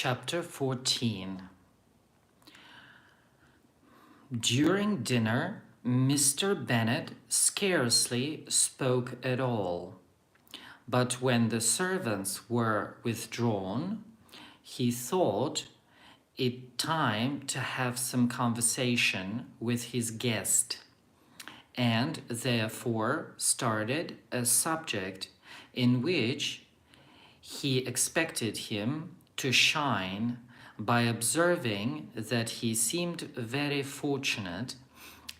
Chapter 14. During dinner, Mr. Bennet scarcely spoke at all, but when the servants were withdrawn, he thought it time to have some conversation with his guest, and therefore started a subject in which he expected him to shine by observing that he seemed very fortunate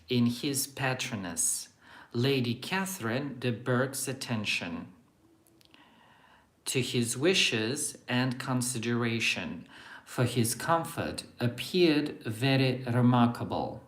in his patroness, Lady Catherine de Bourgh's attention to his wishes and consideration for his comfort appeared very remarkable.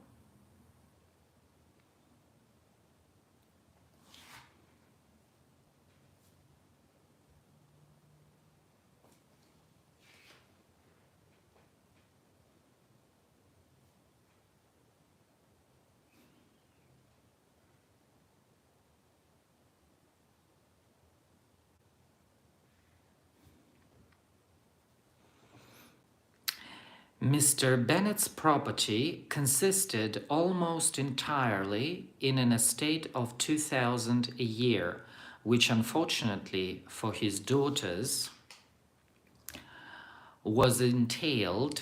Mr. Bennet's property consisted almost entirely in an estate of 2,000 a year, which unfortunately for his daughters was entailed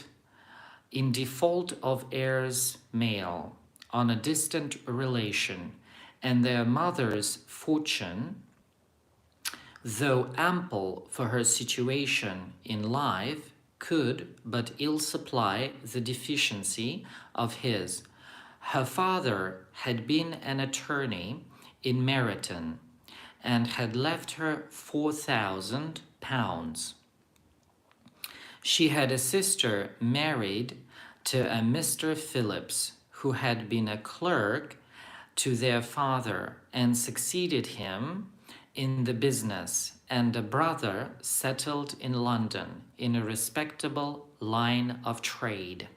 in default of heirs male on a distant relation, and their mother's fortune, though ample for her situation in life, could but ill supply the deficiency of his. Her father had been an attorney in Meryton, and had left her £4,000. She had a sister married to a Mr. Phillips, who had been a clerk to their father and succeeded him in the business, and a brother settled in London in a respectable line of trade.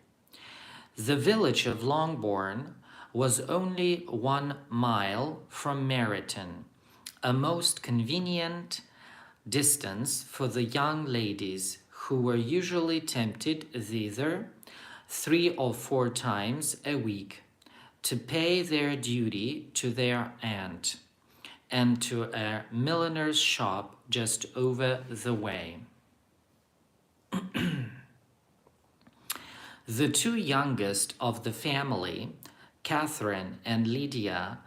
The village of Longbourn was only 1 mile from Meryton, a most convenient distance for the young ladies, who were usually tempted thither 3 or 4 times a week to pay their duty to their aunt, and to a milliner's shop just over the way. The 2 youngest of the family, Catherine and Lydia,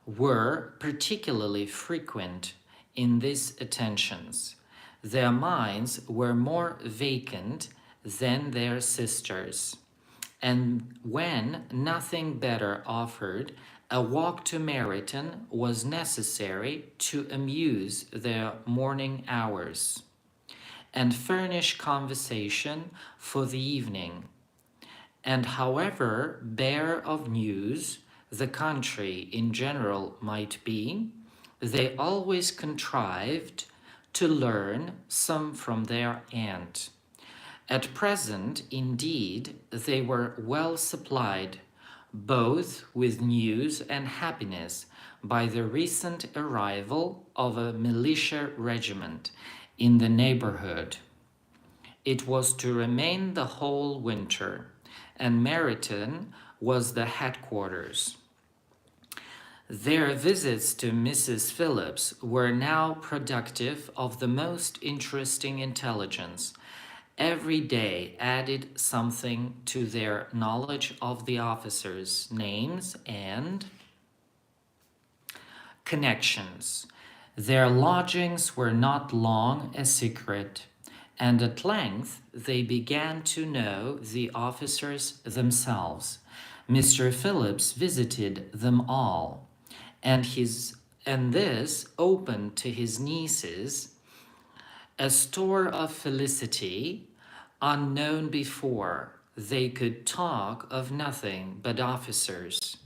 were particularly frequent in these attentions. Their minds were more vacant than their sisters', and when nothing better offered, a walk to Meryton was necessary to amuse their morning hours and furnish conversation for the evening. And however bare of news the country in general might be, they always contrived to learn some from their aunt. At present, indeed, they were well supplied both with news and happiness by the recent arrival of a militia regiment in the neighborhood. It was to remain the whole winter, and Meryton was the headquarters. Their visits to Mrs. Phillips were now productive of the most interesting intelligence. Every day added something to their knowledge of the officers' names and connections. Their lodgings were not long a secret, and at length they began to know the officers themselves. Mr. Phillips visited them all, and this opened to his nieces a store of felicity unknown before. They could talk of nothing but officers,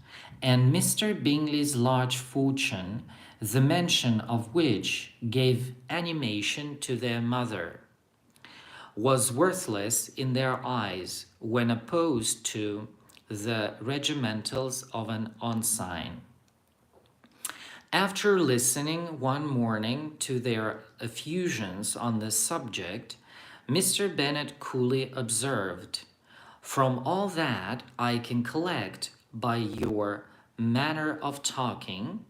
and Mr. Bingley's large fortune, the mention of which gave animation to their mother, was worthless in their eyes when opposed to the regimentals of an ensign. After listening one morning to their effusions on this subject, Mr. Bennet coolly observed, "From all that I can collect by your manner of talking,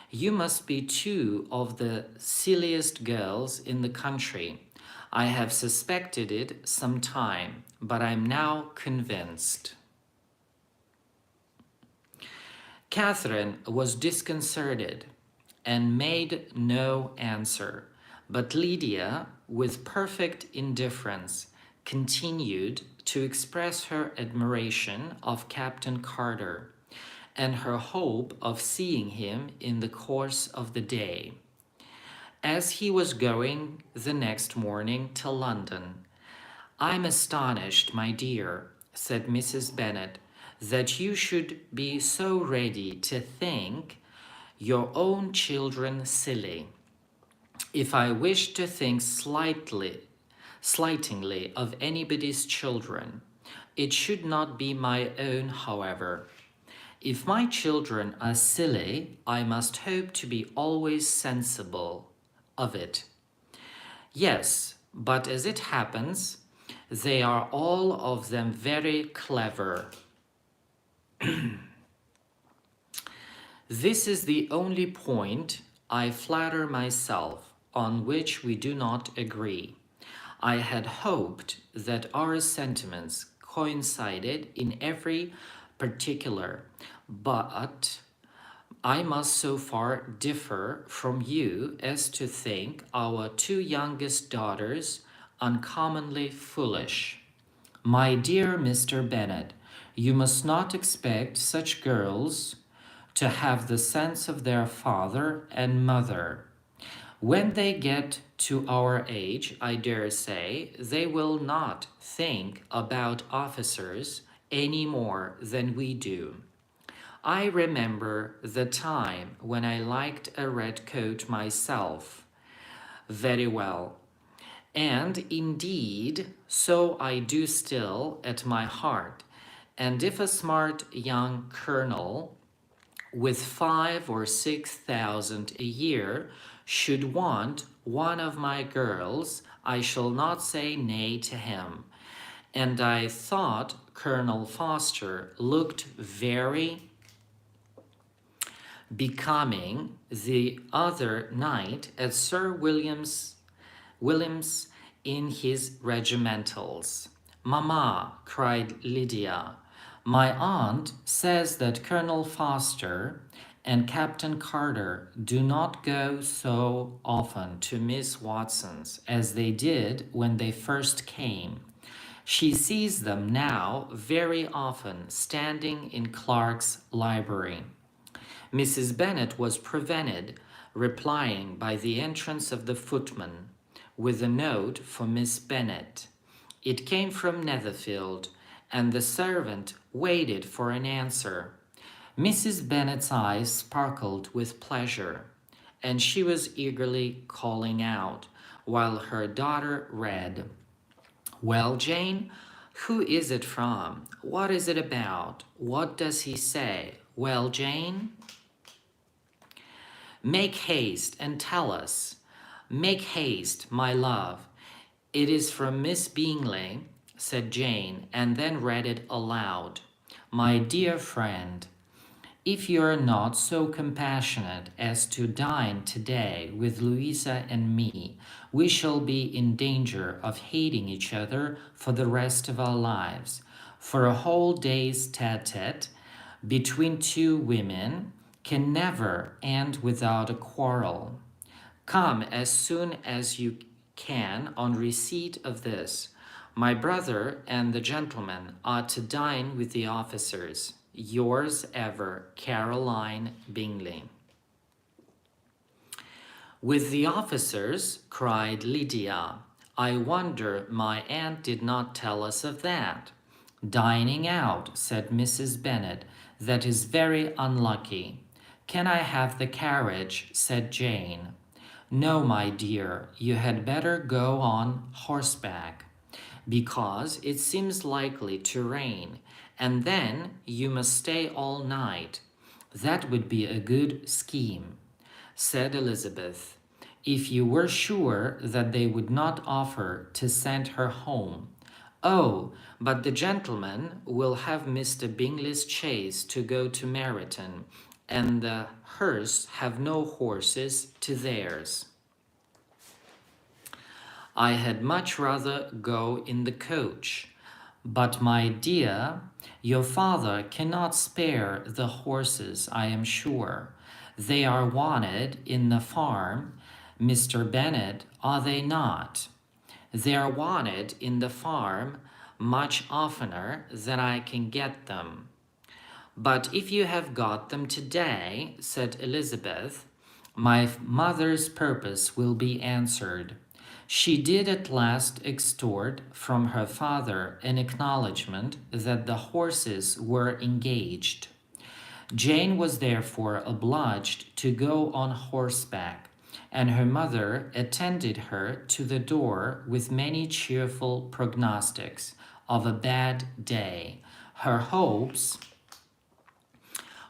you must be two of the silliest girls in the country. I have suspected it some time, but I'm now convinced." Catherine was disconcerted and made no answer, but Lydia, with perfect indifference, continued to express her admiration of Captain Carter and her hope of seeing him in the course of the day. As he was going the next morning to London, "I'm astonished, my dear," said Mrs. Bennet, "that you should be so ready to think your own children silly. If I wish to think slightingly of anybody's children, it should not be my own, however. If my children are silly, I must hope to be always sensible of it. Yes, but as it happens, they are all of them very clever. This is the only point, I flatter myself, on which we do not agree. I had hoped that our sentiments coincided in every particular, but I must so far differ from you as to think our two youngest daughters uncommonly foolish. My dear Mr. Bennet, you must not expect such girls to have the sense of their father and mother. When they get to our age, I dare say, they will not think about officers any more than we do. I remember the time when I liked a red coat myself very well, and indeed, so I do still at my heart. And if a smart young colonel with 5 or 6 thousand a year should want one of my girls, I shall not say nay to him. And I thought Colonel Foster looked very becoming the other night at Sir William's in his regimentals. Mamma, cried Lydia, my aunt says that Colonel Foster and Captain Carter do not go so often to Miss Watson's as they did when they first came. She sees them now very often standing in Clark's library. Mrs. Bennet was prevented replying by the entrance of the footman with a note for Miss Bennet. It came from Netherfield, and the servant waited for an answer. Mrs. Bennet's eyes sparkled with pleasure, and she was eagerly calling out, while her daughter read, "Well, Jane, who is it from? What is it about? What does he say? Well, Jane? Make haste and tell us. Make haste, my love. It is from Miss Bingley," said Jane, and then read it aloud. "My dear friend, if you are not so compassionate as to dine today with Louisa and me, we shall be in danger of hating each other for the rest of our lives. For a whole day's tete-a-tete between two women can never end without a quarrel. Come as soon as you can on receipt of this. My brother and the gentleman are to dine with the officers. Yours ever, Caroline Bingley." "With the officers?" cried Lydia. "I wonder my aunt did not tell us of that." "Dining out," said Mrs. Bennet. "That is very unlucky." "Can I have the carriage?" said Jane. "No, my dear, you had better go on horseback, because it seems likely to rain, and then you must stay all night." "That would be a good scheme," said Elizabeth. if you were sure that they would not offer to send her home. Oh, but the gentleman will have Mr. Bingley's chaise to go to Meryton, and the Hursts have no horses to theirs. I had much rather go in the coach. But, my dear, your father cannot spare the horses, I am sure. They are wanted in the farm, Mr. Bennet, are they not? They are wanted in the farm much oftener than I can get them. But if you have got them today, said Elizabeth, my mother's purpose will be answered. She did at last extort from her father an acknowledgment that the horses were engaged. Jane was therefore obliged to go on horseback, and her mother attended her to the door with many cheerful prognostics of a bad day. Her hopes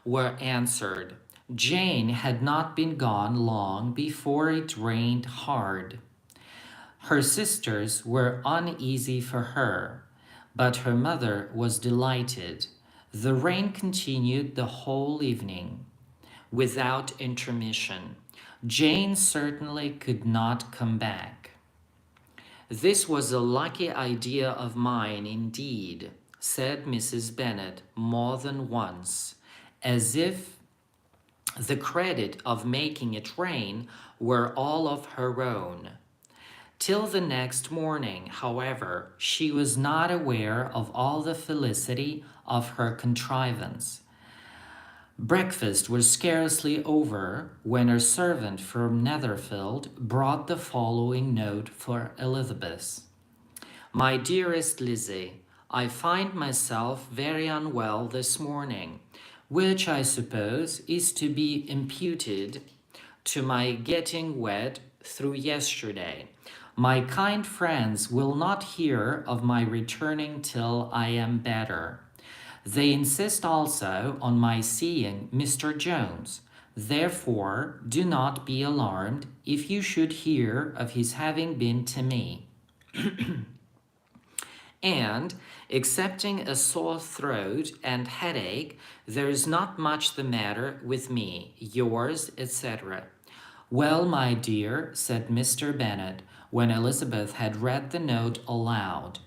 were answered. Jane had not been gone long before it rained hard. Her sisters were uneasy for her, but her mother was delighted. The rain continued the whole evening, without intermission. Jane certainly could not come back. This was a lucky idea of mine indeed, said Mrs. Bennet more than once, as if the credit of making it rain were all of her own. Till the next morning, however, she was not aware of all the felicity of her contrivance. Breakfast was scarcely over when a servant from Netherfield brought the following note for Elizabeth. My dearest Lizzie, I find myself very unwell this morning, which I suppose is to be imputed to my getting wet through yesterday. My kind friends will not hear of my returning till I am better. They insist also on my seeing Mr. Jones. Therefore, do not be alarmed if you should hear of his having been to me. And, excepting a sore throat and headache, there is not much the matter with me. Yours, etc. Well, my dear, said Mr. Bennet, when Elizabeth had read the note aloud,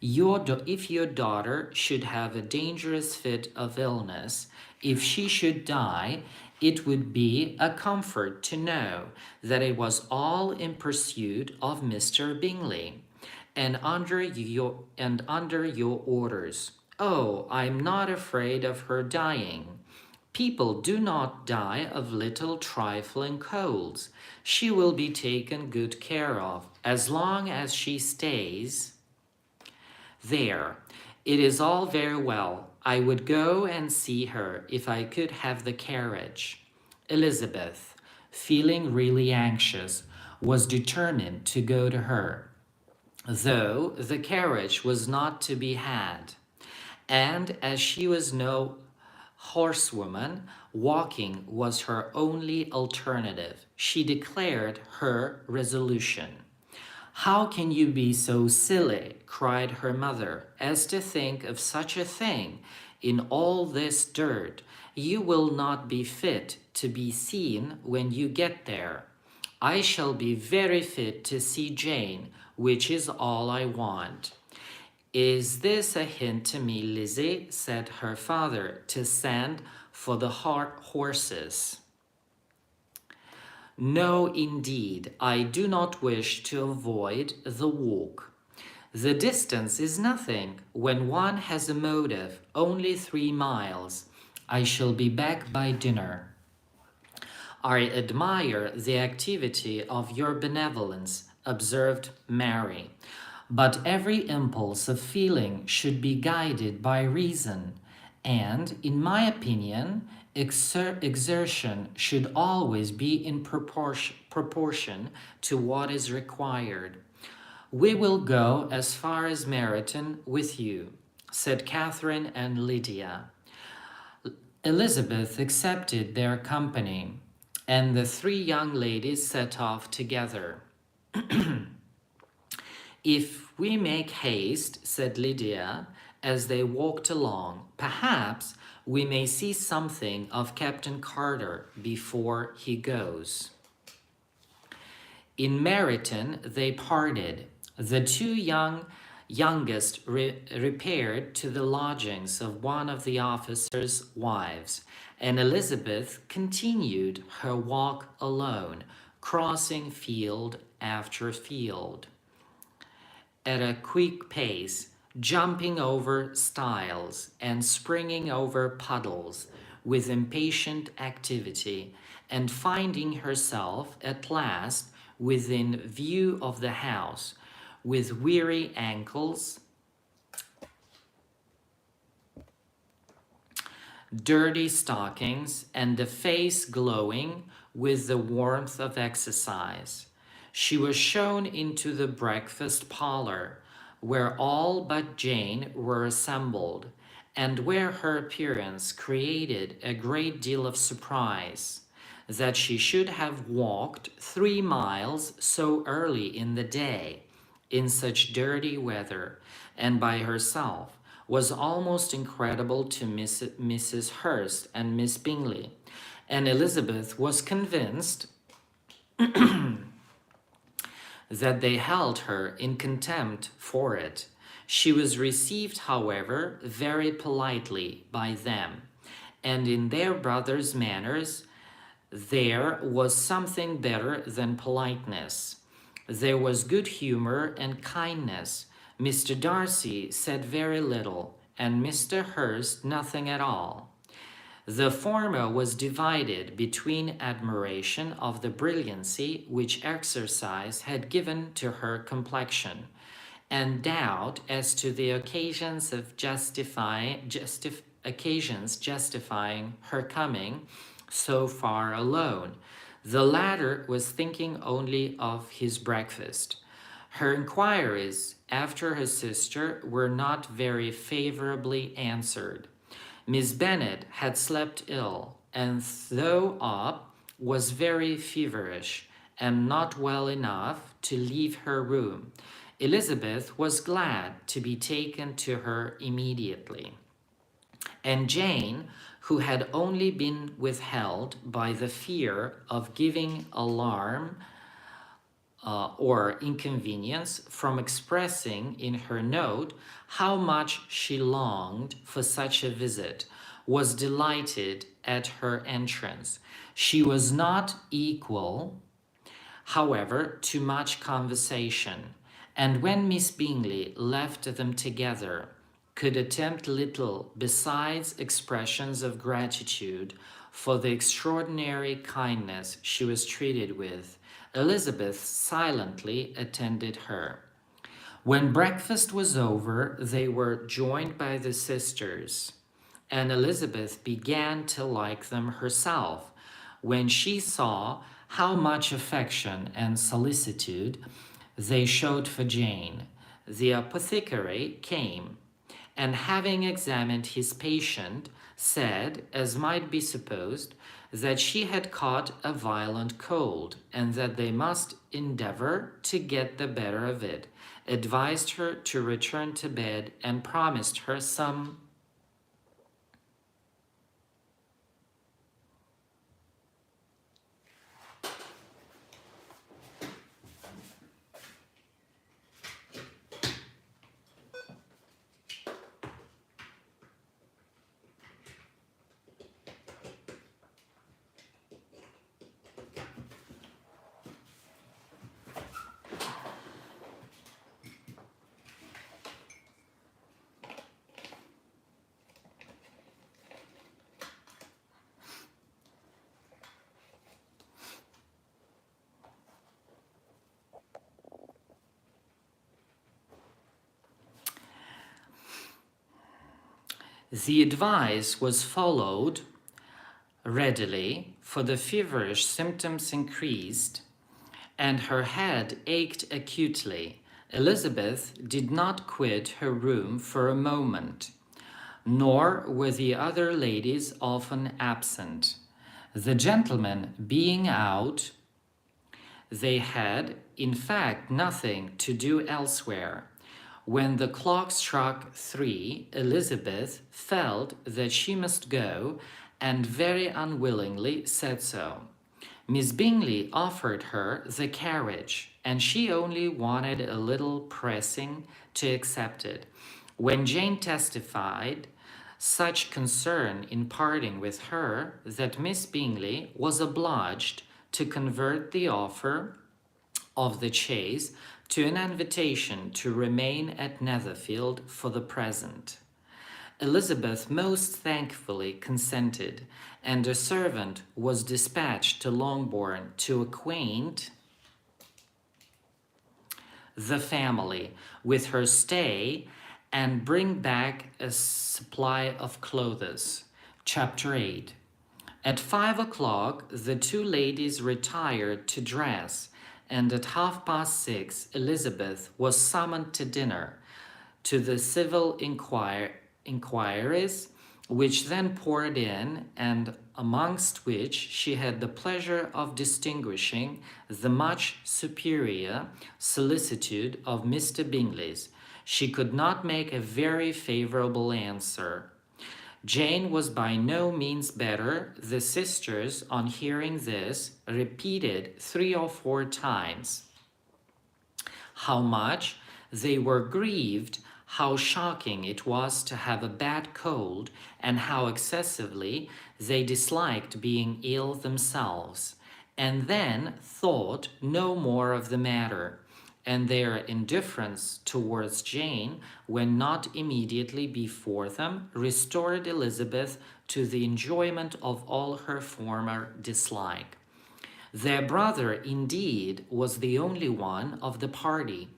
if your daughter should have a dangerous fit of illness, if she should die, it would be a comfort to know that it was all in pursuit of Mr. Bingley, and under your orders. Oh, I'm not afraid of her dying. People do not die of little trifling colds. She will be taken good care of as long as she stays there. It is all very well. I would go and see her if I could have the carriage. Elizabeth, feeling really anxious, was determined to go to her, though the carriage was not to be had. And as she was no horsewoman, walking was her only alternative. She declared her resolution. How can you be so silly, cried her mother, as to think of such a thing in all this dirt? You will not be fit to be seen when you get there. I shall be very fit to see Jane, which is all I want. Is this a hint to me, Lizzie, said her father, to send for the horses? No, indeed, I do not wish to avoid the walk. The distance is nothing when one has a motive, only 3 miles. I shall be back by dinner. I admire the activity of your benevolence, observed Mary, but every impulse of feeling should be guided by reason, and, in my opinion, exertion should always be in proportion to what is required. We will go as far as Meryton with you, said Catherine and Lydia. Elizabeth accepted their company, and the three young ladies set off together. "If we make haste," said Lydia, as they walked along, "perhaps we may see something of Captain Carter before he goes." In Meryton they parted. The two youngest repaired to the lodgings of one of the officers' wives, and Elizabeth continued her walk alone, crossing field after field at a quick pace, jumping over stiles and springing over puddles with impatient activity, and finding herself at last within view of the house, with weary ankles, dirty stockings, and a face glowing with the warmth of exercise. She was shown into the breakfast parlor, where all but Jane were assembled, and where her appearance created a great deal of surprise. That she should have walked 3 miles so early in the day, in such dirty weather, and by herself, was almost incredible to Mrs. Hurst and Miss Bingley, and Elizabeth was convinced that they held her in contempt for it. She was received, however, very politely by them, and in their brother's manners there was something better than politeness. There was good humor and kindness. Mr. Darcy said very little, and Mr. Hurst nothing at all. The former was divided between admiration of the brilliancy which exercise had given to her complexion, and doubt as to the occasions justifying her coming so far alone. The latter was thinking only of his breakfast. Her inquiries after her sister were not very favorably answered. Miss Bennet had slept ill, and though up, was very feverish, and not well enough to leave her room. Elizabeth was glad to be taken to her immediately, and Jane, who had only been withheld by the fear of giving alarm or inconvenience from expressing in her note how much she longed for such a visit, was delighted at her entrance. She was not equal, however, to much conversation, and when Miss Bingley left them together, could attempt little besides expressions of gratitude for the extraordinary kindness she was treated with. Elizabeth silently attended her. When breakfast was over, they were joined by the sisters, and Elizabeth began to like them herself when she saw how much affection and solicitude they showed for Jane. The apothecary came, and having examined his patient, said, as might be supposed, that she had caught a violent cold, and that they must endeavor to get the better of it, advised her to return to bed, and promised her some The advice was followed readily, for the feverish symptoms increased, and her head ached acutely. Elizabeth did not quit her room for a moment, nor were the other ladies often absent. The gentlemen being out, they had, in fact, nothing to do elsewhere. When the clock struck 3, Elizabeth felt that she must go, and very unwillingly said so. Miss Bingley offered her the carriage, and she only wanted a little pressing to accept it. When Jane testified such concern in parting with her that Miss Bingley was obliged to convert the offer of the chaise to an invitation to remain at Netherfield for the present. Elizabeth most thankfully consented, and a servant was dispatched to Longbourn to acquaint the family with her stay and bring back a supply of clothes. Chapter 8. At 5 o'clock, the two ladies retired to dress, and at 6:30, Elizabeth was summoned to dinner, to the civil inquiries, which then poured in, and amongst which she had the pleasure of distinguishing the much superior solicitude of Mr. Bingley's. She could not make a very favorable answer. Jane was by no means better. The sisters, on hearing this, repeated 3 or 4 times how much they were grieved, how shocking it was to have a bad cold, and how excessively they disliked being ill themselves, and then thought no more of the matter, and their indifference towards Jane, when not immediately before them, restored Elizabeth to the enjoyment of all her former dislike. Their brother, indeed, was the only one of the party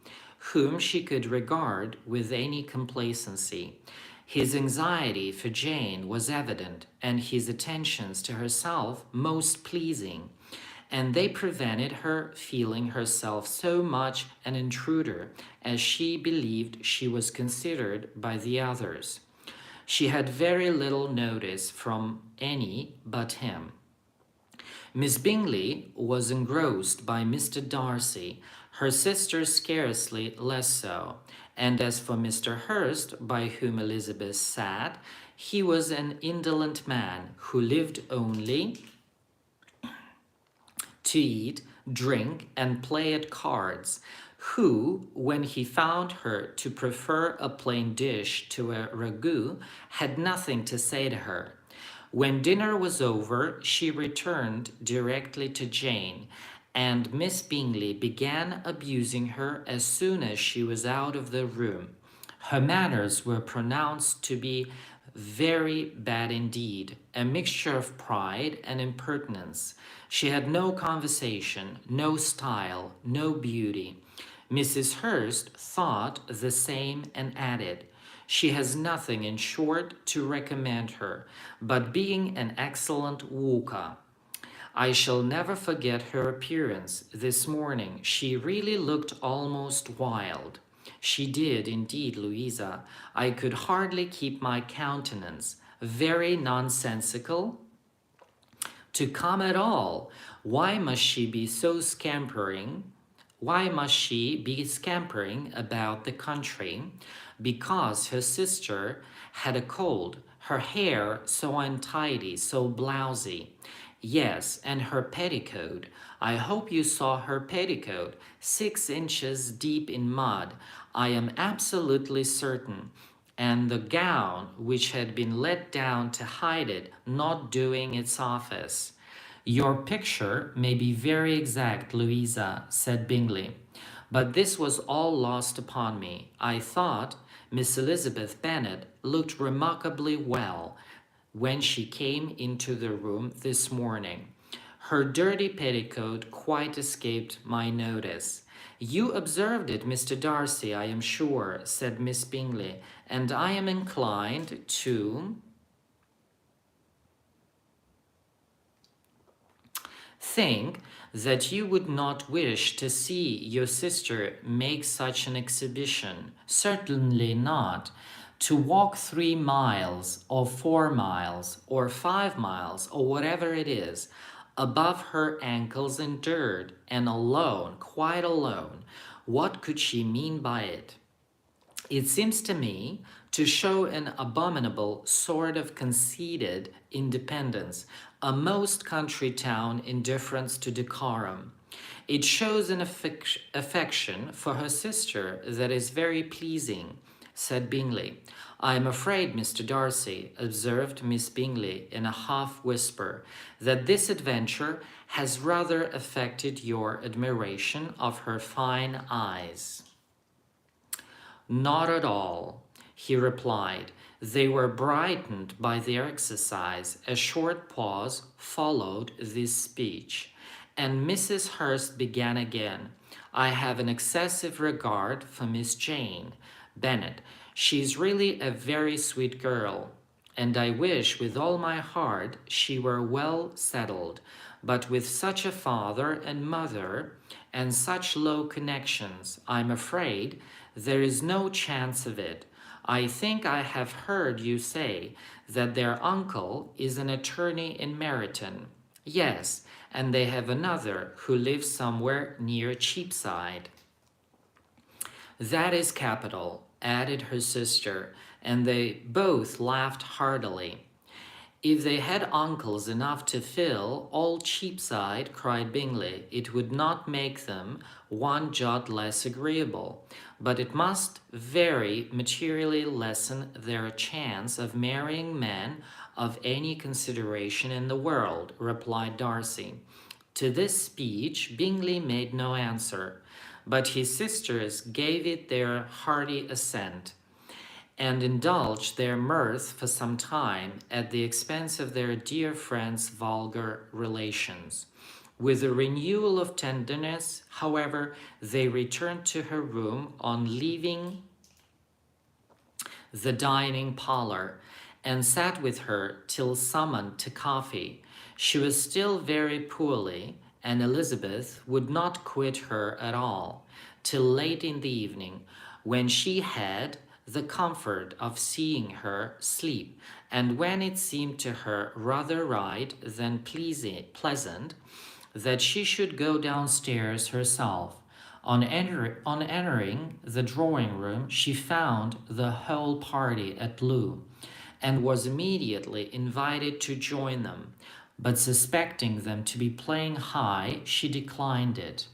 whom she could regard with any complacency. His anxiety for Jane was evident, and his attentions to herself most pleasing, and they prevented her feeling herself so much an intruder as she believed she was considered by the others. She had very little notice from any but him. Miss Bingley was engrossed by Mr. Darcy, her sister scarcely less so, and as for Mr. Hurst, by whom Elizabeth sat, he was an indolent man who lived only to eat, drink, and play at cards, who, when he found her to prefer a plain dish to a ragout, had nothing to say to her. When dinner was over, she returned directly to Jane, and Miss Bingley began abusing her as soon as she was out of the room. Her manners were pronounced to be very bad indeed, a mixture of pride and impertinence. She had no conversation, no style, no beauty. Mrs. Hurst thought the same and added, "She has nothing, in short, to recommend her, but being an excellent walker. I shall never forget her appearance this morning. She really looked almost wild." "She did, indeed, Louisa. I could hardly keep my countenance. Very nonsensical to come at all. Why must she be so scampering? Why must she be scampering about the country? Because her sister had a cold. Her hair so untidy, so blousy. Yes, and her petticoat. I hope you saw her petticoat, 6 inches deep in mud, I am absolutely certain, and the gown, which had been let down to hide it, not doing its office." "Your picture may be very exact, Louisa," said Bingley, "but this was all lost upon me. I thought Miss Elizabeth Bennet looked remarkably well when she came into the room this morning. Her dirty petticoat quite escaped my notice." "You observed it, Mr. Darcy, I am sure," said Miss Bingley, "and I am inclined to think that you would not wish to see your sister make such an exhibition." "Certainly not. To walk 3 miles or 4 miles or 5 miles or whatever it is, above her ankles in dirt and alone, quite alone, what could she mean by it? It seems to me to show an abominable sort of conceited independence, a most country town indifference to decorum. It shows an affection for her sister that is very pleasing, said Bingley. I am afraid, Mr. Darcy, observed Miss Bingley in a half-whisper, that this adventure has rather affected your admiration of her fine eyes. Not at all, he replied. They were brightened by their exercise. A short pause followed this speech, and Mrs. Hurst began again. I have an excessive regard for Miss Jane Bennet. She's really a very sweet girl, and I wish with all my heart she were well settled. But with such a father and mother, and such low connections, I'm afraid there is no chance of it. I think I have heard you say that their uncle is an attorney in Meryton. Yes, and they have another who lives somewhere near Cheapside. That is capital, added her sister, and they both laughed heartily. If they had uncles enough to fill all Cheapside, cried Bingley, it would not make them one jot less agreeable, but it must very materially lessen their chance of marrying men of any consideration in the world, replied Darcy. To this speech Bingley made no answer, but his sisters gave it their hearty assent, and indulged their mirth for some time at the expense of their dear friend's vulgar relations. With a renewal of tenderness, however, they returned to her room on leaving the dining parlour, and sat with her till summoned to coffee. She was still very poorly, and Elizabeth would not quit her at all till late in the evening, when she had the comfort of seeing her sleep, and when it seemed to her rather right than pleasant that she should go downstairs herself. On entering the drawing-room, she found the whole party at loo, and was immediately invited to join them, but suspecting them to be playing high, she declined it,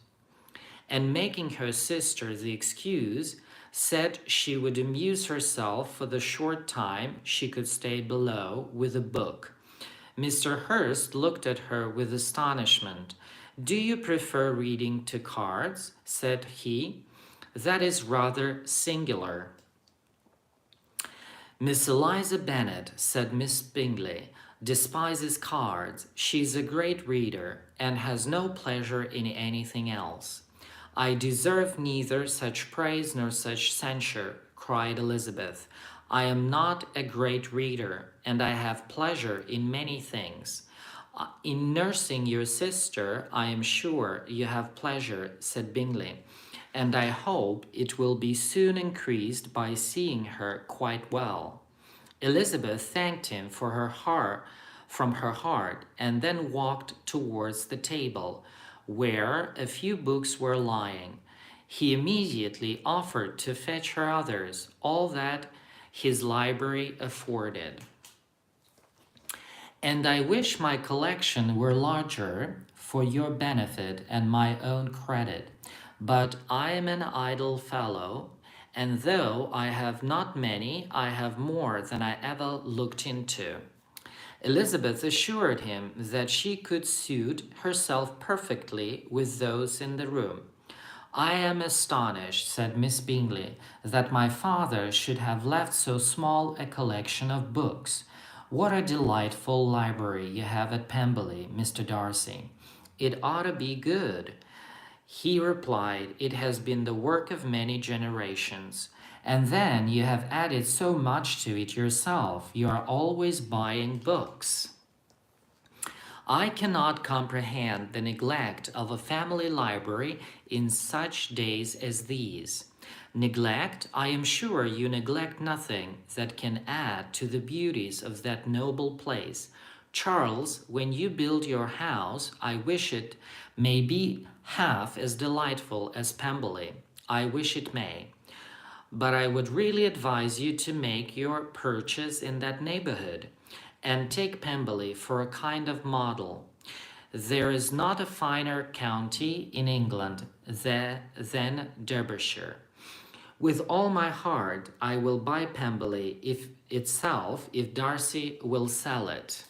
and making her sister the excuse, said she would amuse herself for the short time she could stay below with a book. Mr. Hurst looked at her with astonishment. Do you prefer reading to cards? Said he. That is rather singular. Miss Eliza Bennet, said Miss Bingley, despises cards. She is a great reader, and has no pleasure in anything else. I deserve neither such praise nor such censure, cried Elizabeth. I am not a great reader, and I have pleasure in many things. In nursing your sister, I am sure you have pleasure, said Bingley, and I hope it will be soon increased by seeing her quite well. Elizabeth thanked him for from her heart, and then walked towards the table, where a few books were lying. He immediately offered to fetch her others, all that his library afforded. And I wish my collection were larger for your benefit and my own credit. But I am an idle fellow, and though I have not many, I have more than I ever looked into. Elizabeth assured him that she could suit herself perfectly with those in the room. I am astonished, said Miss Bingley, that my father should have left so small a collection of books. What a delightful library you have at Pemberley, Mr. Darcy. It ought to be good. He replied, it has been the work of many generations. And then you have added so much to it yourself. You are always buying books. I cannot comprehend the neglect of a family library in such days as these. Neglect? I am sure you neglect nothing that can add to the beauties of that noble place. Charles, when you build your house, I wish it may be half as delightful as Pemberley. I wish it may. But I would really advise you to make your purchase in that neighborhood and take Pemberley for a kind of model. There is not a finer county in England than Derbyshire. With all my heart, I will buy Pemberley if Darcy will sell it.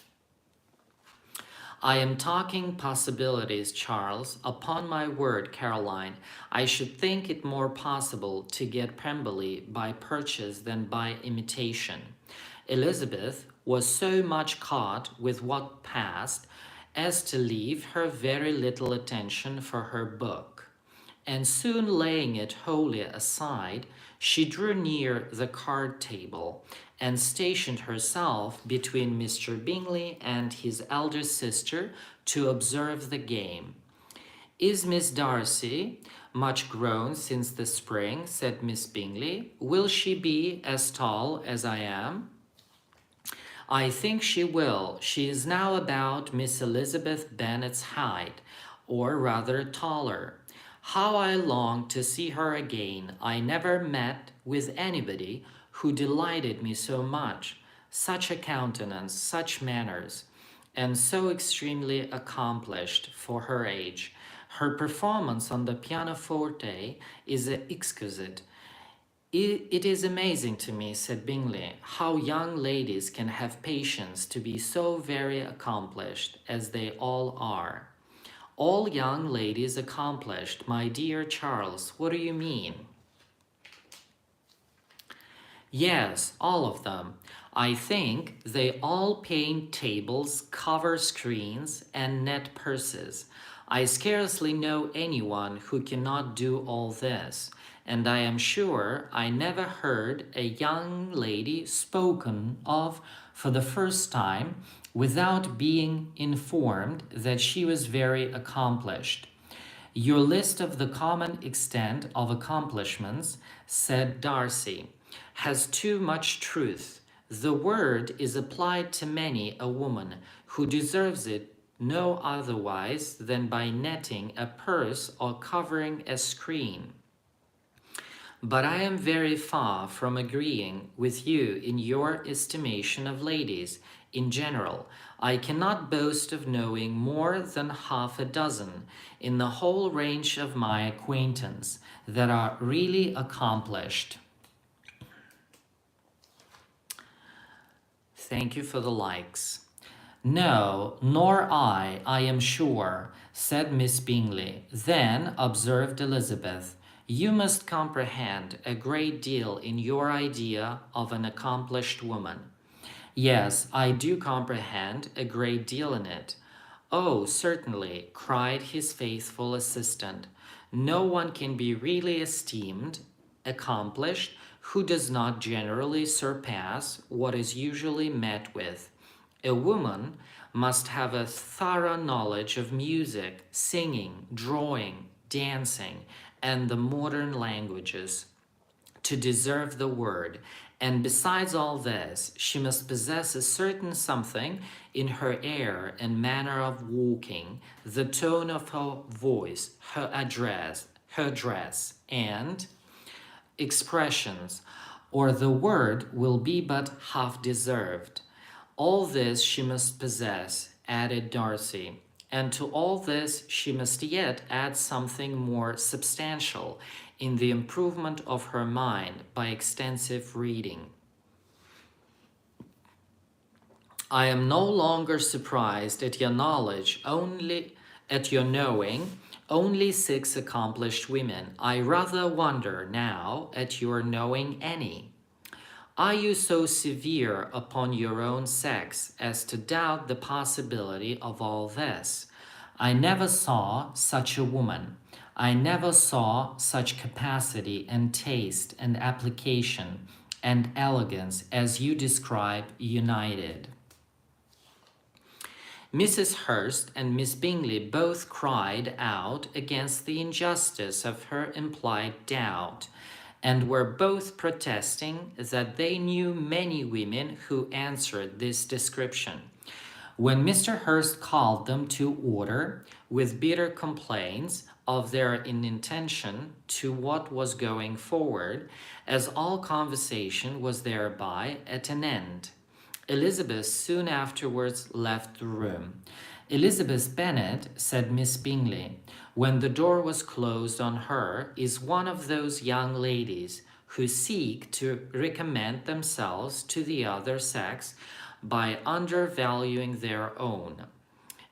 I am talking possibilities, Charles. Upon my word, Caroline, I should think it more possible to get Pemberley by purchase than by imitation. Elizabeth was so much caught with what passed as to leave her very little attention for her book, and soon laying it wholly aside, she drew near the card table and stationed herself between Mr. Bingley and his elder sister to observe the game. "Is Miss Darcy much grown since the spring?" said Miss Bingley. "Will she be as tall as I am?" "I think she will. She is now about Miss Elizabeth Bennet's height, or rather taller. How I long to see her again. I never met with anybody who delighted me so much. Such a countenance, such manners, and so extremely accomplished for her age. Her performance on the pianoforte is exquisite. It is amazing to me," said Bingley, "how young ladies can have patience to be so very accomplished as they all are." "All young ladies accomplished, my dear Charles, what do you mean?" "Yes, all of them. I think they all paint tables, cover screens, and net purses. I scarcely know anyone who cannot do all this, and I am sure I never heard a young lady spoken of for the first time without being informed that she was very accomplished." "Your list of the common extent of accomplishments," said Darcy, "has too much truth. The word is applied to many a woman who deserves it no otherwise than by netting a purse or covering a screen. But I am very far from agreeing with you in your estimation of ladies in general. I cannot boast of knowing more than half a dozen in the whole range of my acquaintance that are really accomplished." Thank you for the likes. "No, nor I am sure," said Miss Bingley. "Then," observed Elizabeth, "you must comprehend a great deal in your idea of an accomplished woman." "Yes, I do comprehend a great deal in it." "Oh, certainly," cried his faithful assistant. "No one can be really esteemed accomplished who does not generally surpass what is usually met with. A woman must have a thorough knowledge of music, singing, drawing, dancing, and the modern languages to deserve the word. And besides all this, she must possess a certain something in her air and manner of walking, the tone of her voice, her dress, and expressions, or the word will be but half deserved. All this she must possess," added Darcy, "and to all this she must yet add something more substantial in the improvement of her mind by extensive reading. I am no longer surprised at your knowing only 6 accomplished women. I rather wonder now at your knowing any. Are you so severe upon your own sex as to doubt the possibility of all this? I never saw such a woman. I never saw such capacity and taste and application and elegance as you describe united." Mrs. Hurst and Miss Bingley both cried out against the injustice of her implied doubt, and were both protesting that they knew many women who answered this description. When Mr. Hurst called them to order, with bitter complaints of their inattention to what was going forward, as all conversation was thereby at an end, Elizabeth soon afterwards left the room. Elizabeth Bennet, said Miss Bingley, when the door was closed on her, is one of those young ladies who seek to recommend themselves to the other sex by undervaluing their own.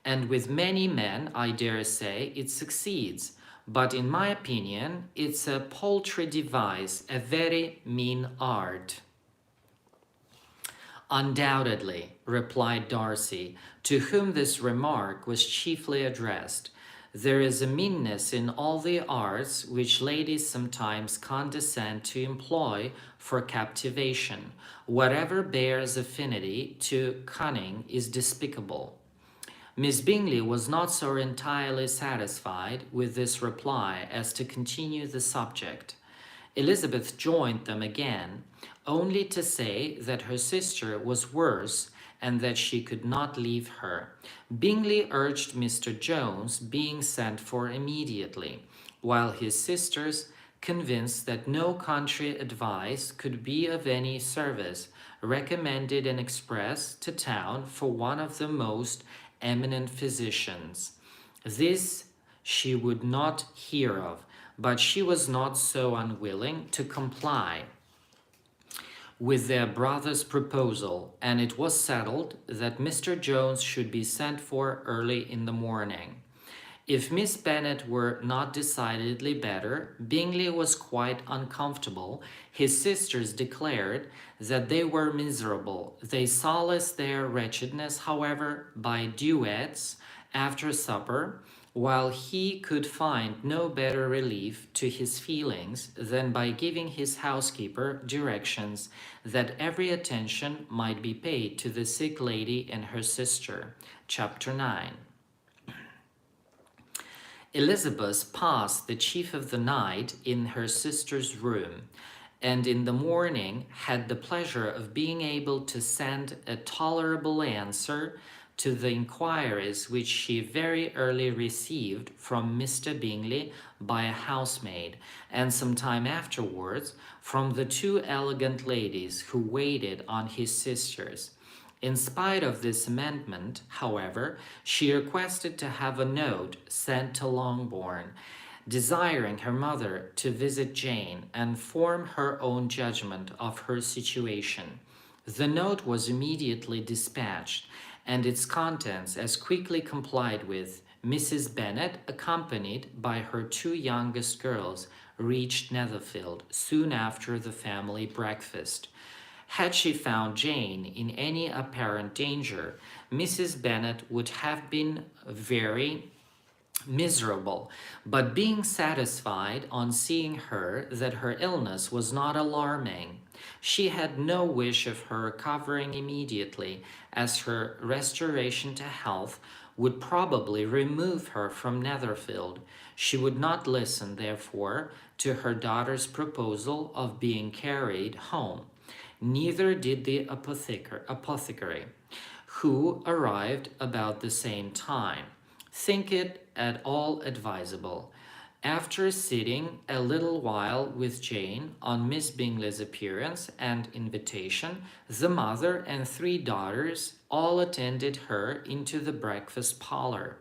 And with many men, I dare say, it succeeds. But in my opinion, it's a paltry device, a very mean art. Undoubtedly, replied Darcy, to whom this remark was chiefly addressed. There is a meanness in all the arts which ladies sometimes condescend to employ for captivation. Whatever bears affinity to cunning is despicable. Miss Bingley was not so entirely satisfied with this reply as to continue the subject. Elizabeth joined them again, only to say that her sister was worse and that she could not leave her. Bingley urged Mr. Jones being sent for immediately, while his sisters, convinced that no country advice could be of any service, recommended an express to town for one of the most eminent physicians. This she would not hear of, but she was not so unwilling to comply with their brother's proposal, and it was settled that Mr. Jones should be sent for early in the morning. If Miss Bennet were not decidedly better, Bingley was quite uncomfortable. His sisters declared that they were miserable. They solaced their wretchedness, however, by duets after supper, while he could find no better relief to his feelings than by giving his housekeeper directions that every attention might be paid to the sick lady and her sister. Chapter 9. Elizabeth passed the chief of the night in her sister's room, and in the morning had the pleasure of being able to send a tolerable answer to the inquiries which she very early received from Mr. Bingley by a housemaid, and some time afterwards from the two elegant ladies who waited on his sisters. In spite of this amendment, however, she requested to have a note sent to Longbourn, desiring her mother to visit Jane and form her own judgment of her situation. The note was immediately dispatched, and its contents as quickly complied with. Mrs. Bennet, accompanied by her two youngest girls, reached Netherfield soon after the family breakfast. Had she found Jane in any apparent danger, Mrs. Bennet would have been very miserable, but being satisfied on seeing her that her illness was not alarming, she had no wish of her recovering immediately, as her restoration to health would probably remove her from Netherfield. She would not listen, therefore, to her daughter's proposal of being carried home. Neither did the apothecary, who arrived about the same time, think it at all advisable. After sitting a little while with Jane on Miss Bingley's appearance and invitation, the mother and three daughters all attended her into the breakfast parlour.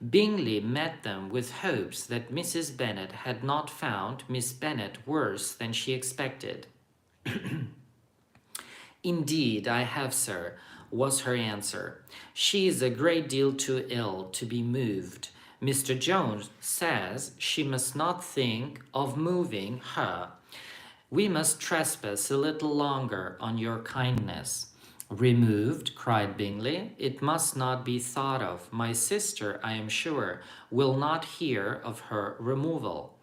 Bingley met them with hopes that Mrs. Bennet had not found Miss Bennet worse than she expected. "Indeed, I have, sir," was her answer. "She is a great deal too ill to be moved. Mr. Jones says she must not think of moving her. We must trespass a little longer on your kindness." "Removed?" cried Bingley. "It must not be thought of. My sister, I am sure, will not hear of her removal."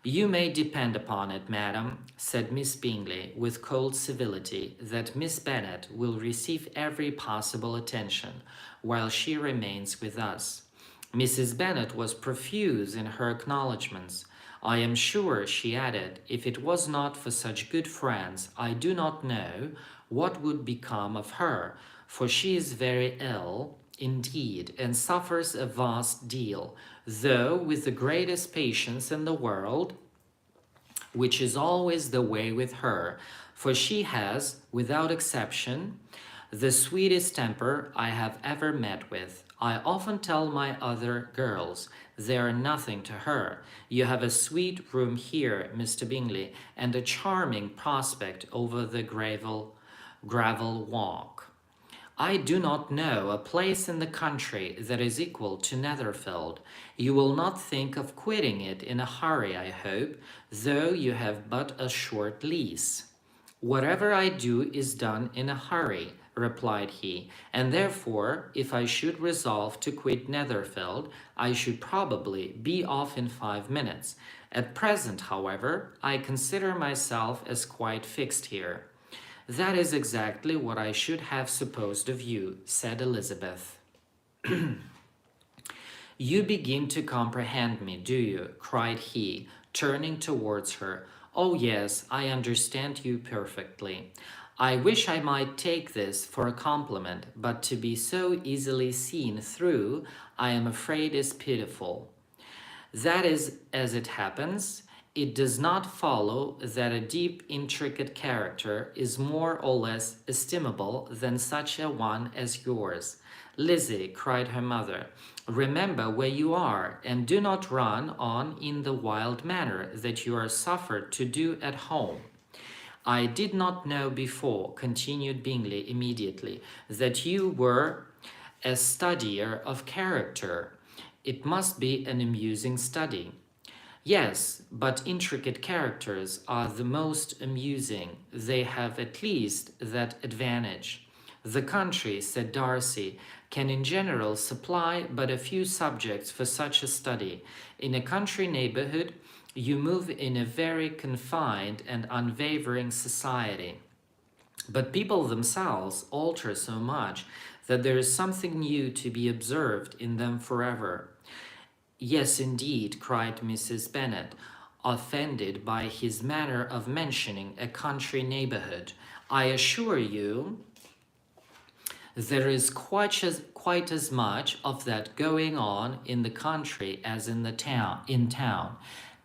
"You may depend upon it, madam," said Miss Bingley, with cold civility, "that Miss Bennet will receive every possible attention while she remains with us." Mrs. Bennet was profuse in her acknowledgments I am sure, she added, if it was not for such good friends, I do not know what would become of her, for she is very ill indeed, and suffers a vast deal, though with the greatest patience in the world, which is always the way with her, for she has, without exception, the sweetest temper I have ever met with. I often tell my other girls they are nothing to her. You have a sweet room here, Mr. Bingley, and a charming prospect over the gravel walk. I do not know a place in the country that is equal to Netherfield. You will not think of quitting it in a hurry, I hope, though you have but a short lease. Whatever I do is done in a hurry, replied he, and therefore, if I should resolve to quit Netherfield, I should probably be off in 5 minutes. At present, however, I consider myself as quite fixed here. That is exactly what I should have supposed of you, said Elizabeth. You begin to comprehend me, do you? Cried he, turning towards her. Oh, yes, I understand you perfectly. I wish I might take this for a compliment, but to be so easily seen through, I am afraid is pitiful. That is as it happens. It does not follow that a deep, intricate character is more or less estimable than such a one as yours. Lizzie, cried her mother, remember where you are, and do not run on in the wild manner that you are suffered to do at home. I did not know before, continued Bingley immediately, that you were a studier of character. It must be an amusing study. Yes, but intricate characters are the most amusing. They have at least that advantage. The country, said Darcy, can in general supply but a few subjects for such a study. In a country neighborhood, you move in a very confined and unwavering society. But people themselves alter so much that there is something new to be observed in them forever. Yes, indeed, cried Mrs. Bennet, offended by his manner of mentioning a country neighborhood. I assure you there is quite as much of that going on in the country as in town.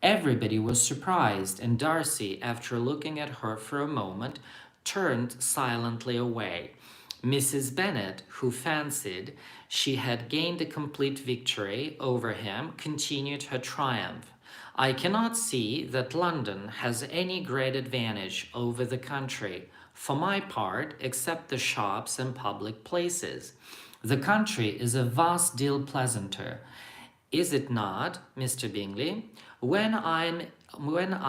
Everybody was surprised, and Darcy, after looking at her for a moment, turned silently away. Mrs. Bennet, who fancied she had gained a complete victory over him, continued her triumph. I cannot see that London has any great advantage over the country, for my part, except the shops and public places. The country is a vast deal pleasanter. Is it not, Mr. Bingley? When I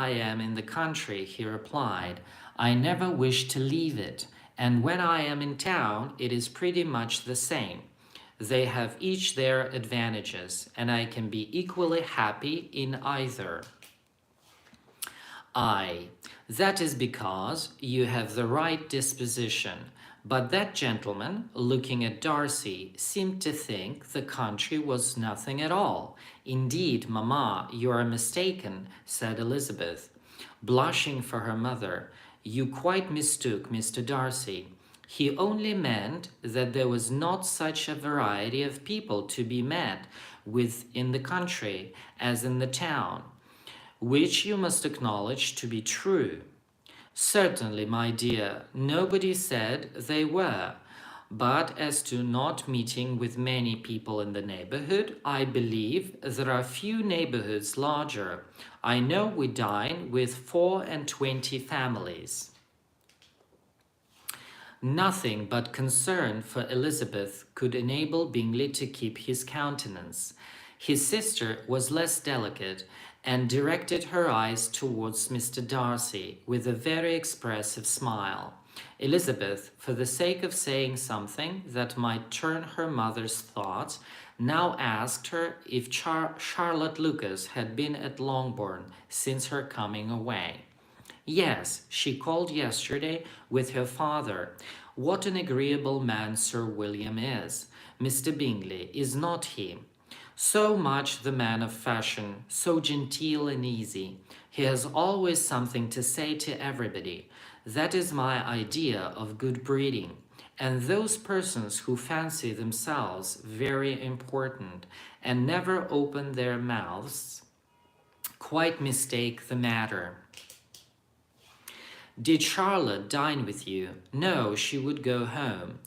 am in the country, he replied, I never wish to leave it, and when I am in town, it is pretty much the same. They have each their advantages, and I can be equally happy in either. Aye, that is because you have the right disposition. But that gentleman, looking at Darcy, seemed to think the country was nothing at all. Indeed, mamma, you are mistaken, said Elizabeth, blushing for her mother. You quite mistook Mr. Darcy. He only meant that there was not such a variety of people to be met with in the country as in the town, which you must acknowledge to be true. Certainly, my dear, nobody said they were. But as to not meeting with many people in the neighborhood, I believe there are few neighborhoods larger. I know we dine with 24 families. Nothing but concern for Elizabeth could enable Bingley to keep his countenance. His sister was less delicate, and directed her eyes towards Mr. Darcy with a very expressive smile. Elizabeth, for the sake of saying something that might turn her mother's thoughts, now asked her if Charlotte Lucas had been at Longbourn since her coming away. Yes, she called yesterday with her father. What an agreeable man Sir William is. Mr. Bingley, is not he? So much the man of fashion, so genteel and easy. He has always something to say to everybody. That is my idea of good breeding. And those persons who fancy themselves very important and never open their mouths quite mistake the matter. Did Charlotte dine with you? No, she would go home.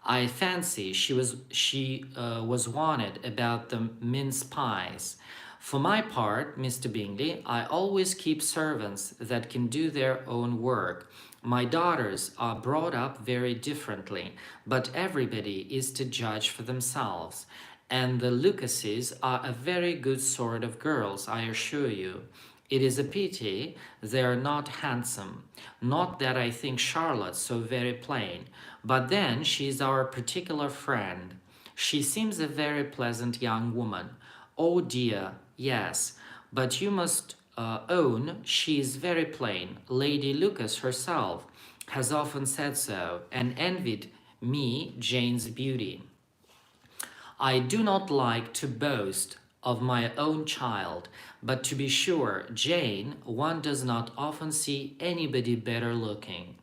I fancy she was wanted about the mince pies. For my part, Mr. Bingley, I always keep servants that can do their own work. My daughters are brought up very differently, but everybody is to judge for themselves. And the Lucases are a very good sort of girls, I assure you. It is a pity they are not handsome. Not that I think Charlotte so very plain, but then she is our particular friend. She seems a very pleasant young woman. Oh dear, yes, but you must own she is very plain. Lady Lucas herself has often said so, and envied me Jane's beauty. I do not like to boast of my own child, but to be sure, Jane, one does not often see anybody better looking.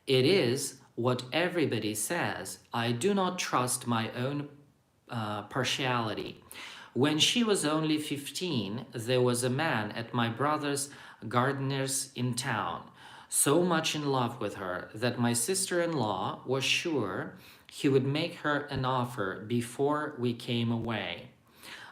It is what everybody says. I do not trust my own partiality. When she was only 15, there was a man at my brother's gardener's in town, so much in love with her that my sister-in-law was sure he would make her an offer before we came away.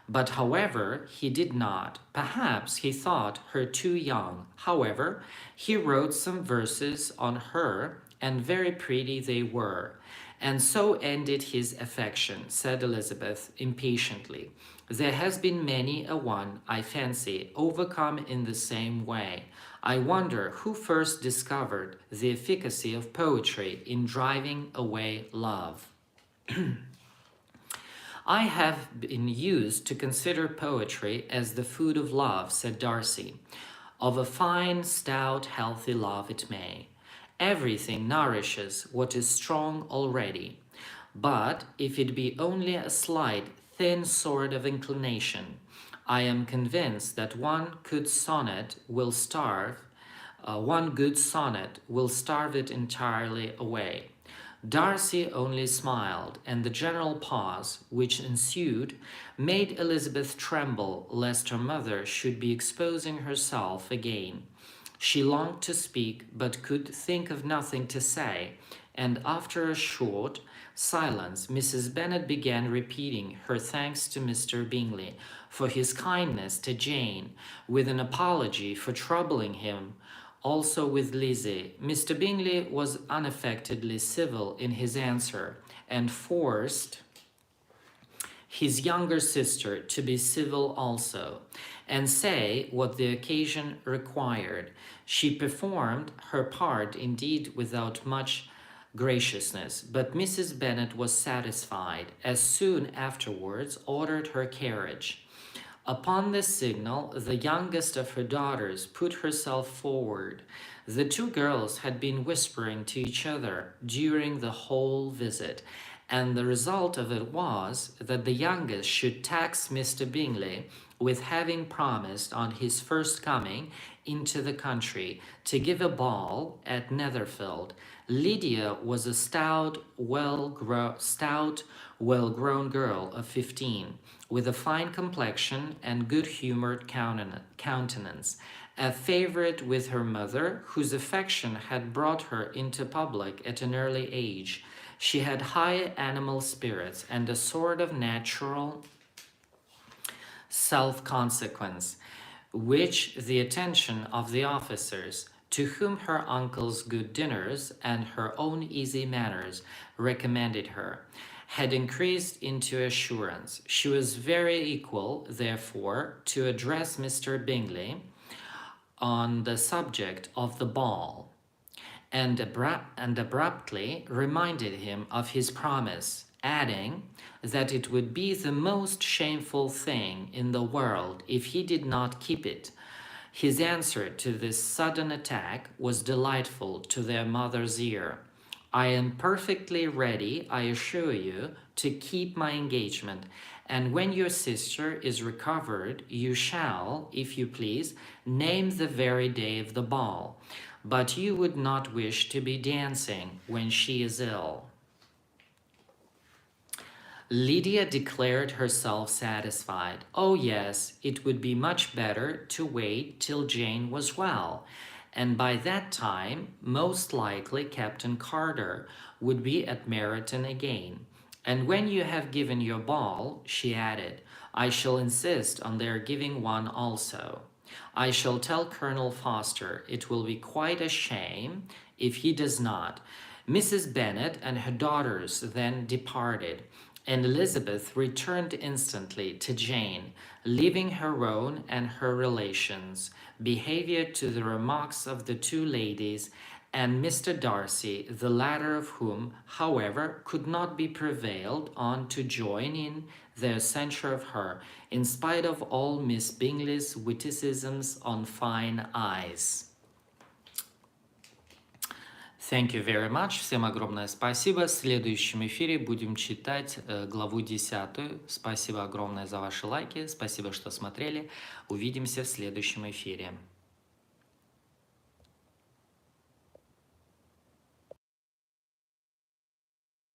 But however, he did not. Perhaps he thought her too young. However, he wrote some verses on her, and very pretty they were. And so ended his affection, said Elizabeth impatiently. There has been many a one, I fancy, overcome in the same way. I wonder who first discovered the efficacy of poetry in driving away love. I have been used to consider poetry as the food of love, said Darcy. Of a fine, stout, healthy love it may. Everything nourishes what is strong already. But if it be only a slight, thin sort of inclination, I am convinced that one good sonnet will starve it entirely away. Darcy only smiled, and the general pause which ensued made Elizabeth tremble lest her mother should be exposing herself again. She longed to speak, but could think of nothing to say, and after a short silence, Mrs. Bennet began repeating her thanks to Mr. Bingley for his kindness to Jane, with an apology for troubling him, also with Lizzie. Mr. Bingley was unaffectedly civil in his answer, and forced his younger sister to be civil also, and say what the occasion required. She performed her part indeed without much graciousness, but Mrs. Bennet was satisfied, as soon afterwards ordered her carriage. Upon this signal, the youngest of her daughters put herself forward. The two girls had been whispering to each other during the whole visit, and the result of it was that the youngest should tax Mr. Bingley with having promised on his first coming into the country to give a ball at Netherfield. Lydia was a stout, well-grown girl of 15, with a fine complexion and good-humored countenance, a favorite with her mother, whose affection had brought her into public at an early age. She had high animal spirits and a sort of natural self-consequence, which the attention of the officers, to whom her uncle's good dinners and her own easy manners recommended her, had increased into assurance. She was very equal, therefore, to address Mr. Bingley on the subject of the ball, and abruptly reminded him of his promise, adding that it would be the most shameful thing in the world if he did not keep it. His answer to this sudden attack was delightful to their mother's ear. I am perfectly ready, I assure you, to keep my engagement, And when your sister is recovered, you shall, if you please, name the very day of the ball. But you would not wish to be dancing when she is ill. Lydia declared herself satisfied. Oh yes, it would be much better to wait till Jane was well, and by that time, most likely Captain Carter would be at Meryton again. And when you have given your ball, she added, I shall insist on their giving one also. I shall tell Colonel Foster it will be quite a shame if he does not. Mrs. Bennet and her daughters then departed, and Elizabeth returned instantly to Jane, leaving her own and her relations' behavior to the remarks of the two ladies and Mr. Darcy, the latter of whom, however, could not be prevailed on to join in their censure of her, in spite of all Miss Bingley's witticisms on fine eyes. Thank you very much. Всем огромное спасибо. В следующем эфире будем читать главу 10. Спасибо огромное за ваши лайки. Спасибо, что смотрели. Увидимся в следующем эфире.